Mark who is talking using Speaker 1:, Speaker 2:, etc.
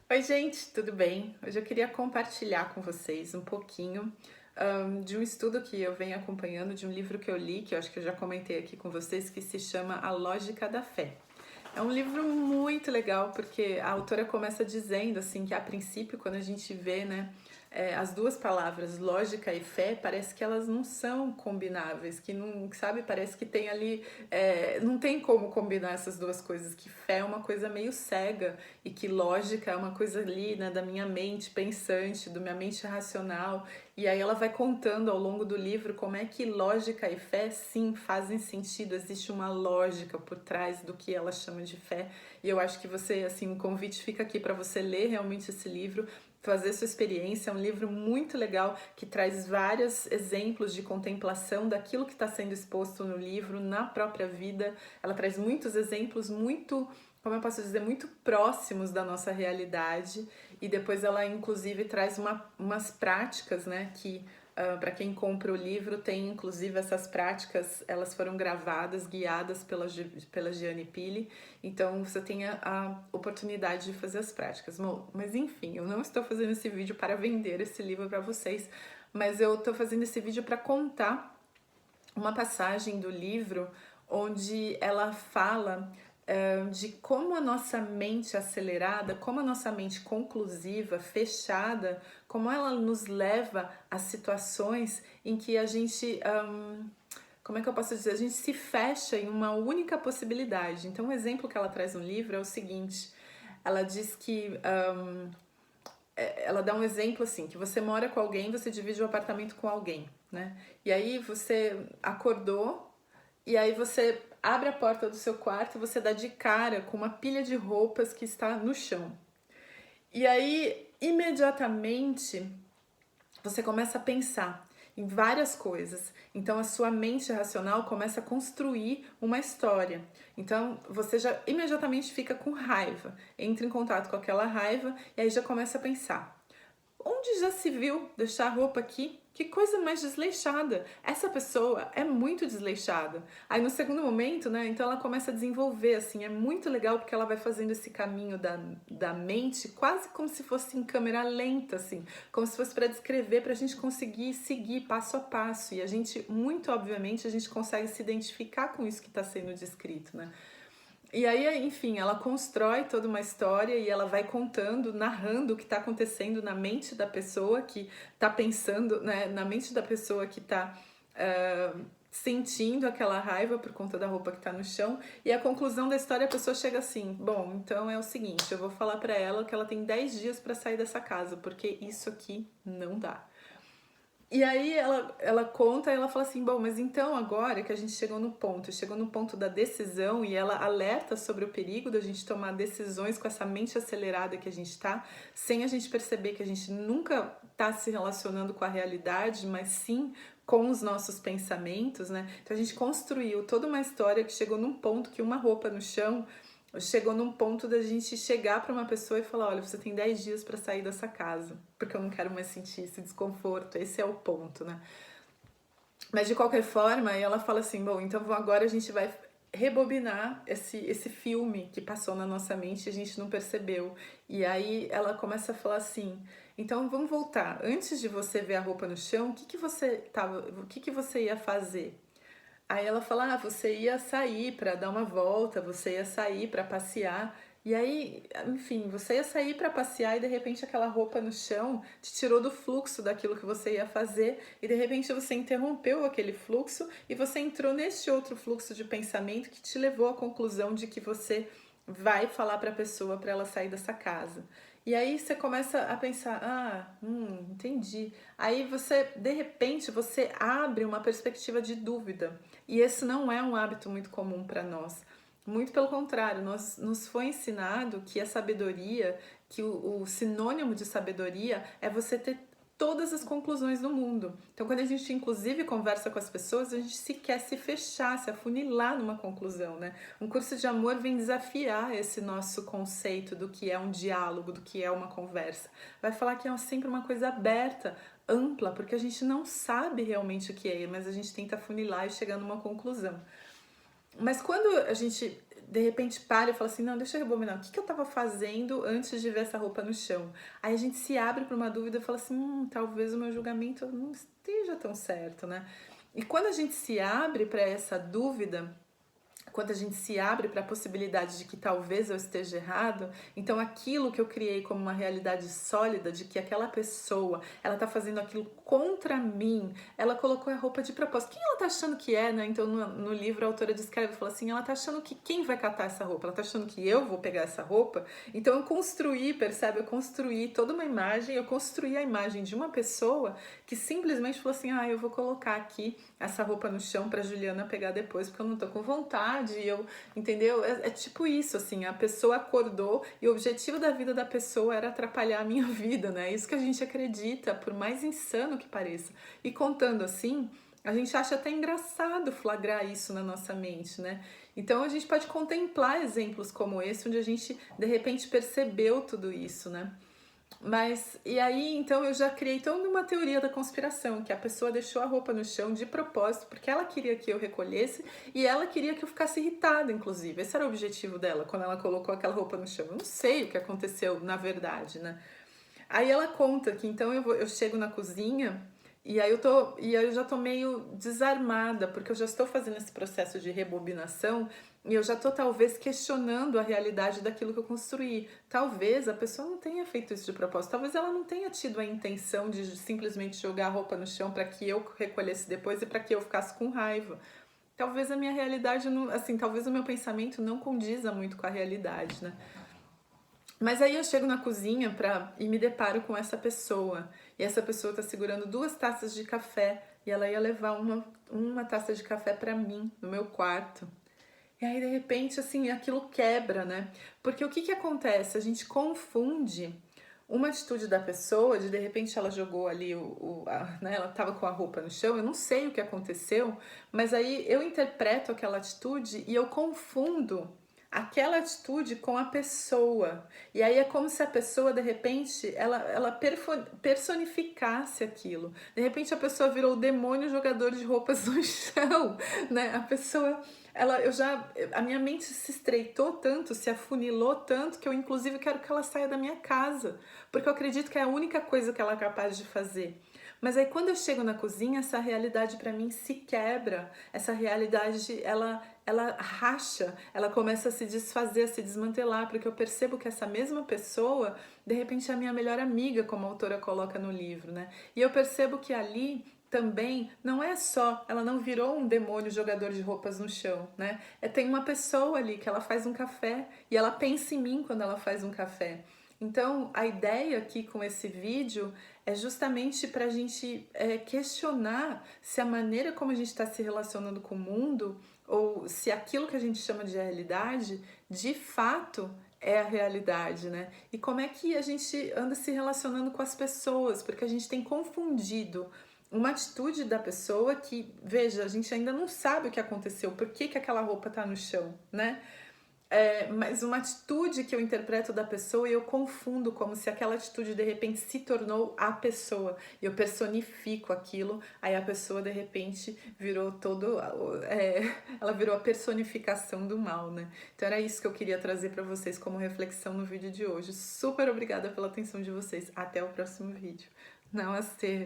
Speaker 1: Oi, gente, tudo bem? Hoje eu queria compartilhar com vocês um pouquinho de um estudo que eu venho acompanhando, de um livro que eu li, que eu acho que eu já comentei aqui com vocês, que se chama A Lógica da Fé. É um livro muito legal porque a autora começa dizendo assim que a princípio quando a gente vê, né, as duas palavras lógica e fé parece que elas não são combináveis, que não, sabe, parece que tem ali, não tem como combinar essas duas coisas, que fé é uma coisa meio cega e que lógica é uma coisa ali, né, da minha mente pensante, da minha mente racional. E aí ela vai contando ao longo do livro como é que lógica e fé sim fazem sentido, existe uma lógica por trás do que ela chama de fé. E eu acho que você, assim, o convite fica aqui para você ler realmente esse livro, fazer sua experiência. É um livro muito legal que traz vários exemplos de contemplação daquilo que está sendo exposto no livro, na própria vida. Ela traz muitos exemplos muito, como eu posso dizer, muito próximos da nossa realidade. E depois ela inclusive traz umas práticas, né, que para quem compra o livro tem inclusive essas práticas, elas foram gravadas, guiadas pela Gianni Pili, então você tem a oportunidade de fazer as práticas. Bom, mas enfim, eu não estou fazendo esse vídeo para vender esse livro para vocês, mas eu estou fazendo esse vídeo para contar uma passagem do livro onde ela fala de como a nossa mente acelerada, como a nossa mente conclusiva, fechada, como ela nos leva a situações em que a gente, como é que eu posso dizer, a gente se fecha em uma única possibilidade. Então, um exemplo que ela traz no livro é o seguinte: ela diz que ela dá um exemplo assim, que você mora com alguém, você divide o apartamento com alguém, né? E aí você acordou e aí você abre a porta do seu quarto e você dá de cara com uma pilha de roupas que está no chão. E aí, imediatamente, você começa a pensar em várias coisas. Então a sua mente racional começa a construir uma história. Então você já imediatamente fica com raiva, entra em contato com aquela raiva e aí já começa a pensar: onde já se viu deixar a roupa aqui? Que coisa mais desleixada. Essa pessoa é muito desleixada. Aí no segundo momento, né, então ela começa a desenvolver, assim, é muito legal porque ela vai fazendo esse caminho da mente quase como se fosse em câmera lenta, assim, como se fosse para descrever, para a gente conseguir seguir passo a passo. E a gente, muito obviamente, a gente consegue se identificar com isso que está sendo descrito, né? E aí, enfim, ela constrói toda uma história e ela vai contando, narrando o que está acontecendo na mente da pessoa que está pensando, né, na mente da pessoa que está sentindo aquela raiva por conta da roupa que está no chão. E a conclusão da história, a pessoa chega assim: bom, então é o seguinte, eu vou falar para ela que ela tem 10 dias para sair dessa casa, porque isso aqui não dá. E aí ela conta e ela fala assim, bom, mas então agora que a gente chegou no ponto da decisão e ela alerta sobre o perigo da gente tomar decisões com essa mente acelerada que a gente tá, sem a gente perceber que a gente nunca tá se relacionando com a realidade, mas sim com os nossos pensamentos, né? Então a gente construiu toda uma história que chegou num ponto que uma roupa no chão chegou num ponto da gente chegar para uma pessoa e falar: olha, você tem 10 dias para sair dessa casa, porque eu não quero mais sentir esse desconforto. Esse é o ponto, né? Mas de qualquer forma, ela fala assim: bom, então agora a gente vai rebobinar esse filme que passou na nossa mente e a gente não percebeu. E aí ela começa a falar assim: então vamos voltar. Antes de você ver a roupa no chão, o que você ia fazer? Aí ela fala: ah, você ia sair para dar uma volta, você ia sair para passear. E aí, enfim, você ia sair para passear e de repente aquela roupa no chão te tirou do fluxo daquilo que você ia fazer e de repente você interrompeu aquele fluxo e você entrou nesse outro fluxo de pensamento que te levou à conclusão de que você vai falar para a pessoa para ela sair dessa casa. E aí você começa a pensar: ah, entendi. Aí você, de repente, você abre uma perspectiva de dúvida. E esse não é um hábito muito comum para nós. Muito pelo contrário, nos foi ensinado que a sabedoria, que o sinônimo de sabedoria é você ter todas as conclusões do mundo. Então, quando a gente inclusive conversa com as pessoas, a gente se quer se fechar, se afunilar numa conclusão, né? Um curso de amor vem desafiar esse nosso conceito do que é um diálogo, do que é uma conversa. Vai falar que é sempre uma coisa aberta, ampla, porque a gente não sabe realmente o que é, mas a gente tenta afunilar e chegar numa conclusão. Mas quando a gente de repente para e fala assim, não, deixa eu rebobinar, o que eu tava fazendo antes de ver essa roupa no chão? Aí a gente se abre para uma dúvida e fala assim, talvez o meu julgamento não esteja tão certo, né? E quando a gente se abre para essa dúvida, quando a gente se abre para a possibilidade de que talvez eu esteja errado, então aquilo que eu criei como uma realidade sólida de que aquela pessoa, ela tá fazendo aquilo contra mim, ela colocou a roupa de propósito. Quem ela tá achando que é, né? Então no livro a autora descreve, fala assim, ela tá achando que quem vai catar essa roupa? Ela tá achando que eu vou pegar essa roupa? Então eu construí, percebe? Eu construí toda uma imagem, eu construí a imagem de uma pessoa que simplesmente falou assim, eu vou colocar aqui essa roupa no chão pra Juliana pegar depois, porque eu não tô com vontade, entendeu? É tipo isso, assim, a pessoa acordou e o objetivo da vida da pessoa era atrapalhar a minha vida, né? Isso que a gente acredita, por mais insano que pareça. E contando assim, a gente acha até engraçado flagrar isso na nossa mente, né? Então a gente pode contemplar exemplos como esse, onde a gente de repente percebeu tudo isso, né? Mas, e aí, então eu já criei toda uma teoria da conspiração, que a pessoa deixou a roupa no chão de propósito, porque ela queria que eu recolhesse e ela queria que eu ficasse irritada, inclusive. Esse era o objetivo dela, quando ela colocou aquela roupa no chão. Eu não sei o que aconteceu, na verdade, né? Aí ela conta que então eu chego na cozinha e aí eu já tô meio desarmada, porque eu já estou fazendo esse processo de rebobinação e eu já tô talvez questionando a realidade daquilo que eu construí. Talvez a pessoa não tenha feito isso de propósito, talvez ela não tenha tido a intenção de simplesmente jogar a roupa no chão para que eu recolhesse depois e para que eu ficasse com raiva. Talvez a minha realidade não, assim, talvez o meu pensamento não condiza muito com a realidade, né? Mas aí eu chego na cozinha e me deparo com essa pessoa. E essa pessoa tá segurando 2 taças de café. E ela ia levar uma taça de café para mim, no meu quarto. E aí, de repente, assim, aquilo quebra, né? Porque o que que acontece? A gente confunde uma atitude da pessoa, de repente ela jogou ali, né? Ela tava com a roupa no chão, eu não sei o que aconteceu, mas aí eu interpreto aquela atitude e eu confundo aquela atitude com a pessoa. E aí é como se a pessoa, de repente, ela personificasse aquilo. De repente a pessoa virou o demônio jogador de roupas no chão, né? A pessoa, a minha mente se estreitou tanto, se afunilou tanto, que eu inclusive quero que ela saia da minha casa, porque eu acredito que é a única coisa que ela é capaz de fazer. Mas aí quando eu chego na cozinha, essa realidade para mim se quebra, essa realidade ela racha, ela começa a se desfazer, a se desmantelar, porque eu percebo que essa mesma pessoa, de repente, é a minha melhor amiga, como a autora coloca no livro, né? E eu percebo que ali também não é só, ela não virou um demônio jogador de roupas no chão, né? Tem uma pessoa ali que ela faz um café e ela pensa em mim quando ela faz um café. Então, a ideia aqui com esse vídeo é justamente para a gente questionar se a maneira como a gente está se relacionando com o mundo ou se aquilo que a gente chama de realidade de fato é a realidade, né? E como é que a gente anda se relacionando com as pessoas, porque a gente tem confundido uma atitude da pessoa que, veja, a gente ainda não sabe o que aconteceu, por que que aquela roupa tá no chão, né? Mas uma atitude que eu interpreto da pessoa e eu confundo como se aquela atitude de repente se tornou a pessoa. E eu personifico aquilo, aí a pessoa de repente virou ela virou a personificação do mal, né? Então era isso que eu queria trazer para vocês como reflexão no vídeo de hoje. Super obrigada pela atenção de vocês. Até o próximo vídeo. Namastê!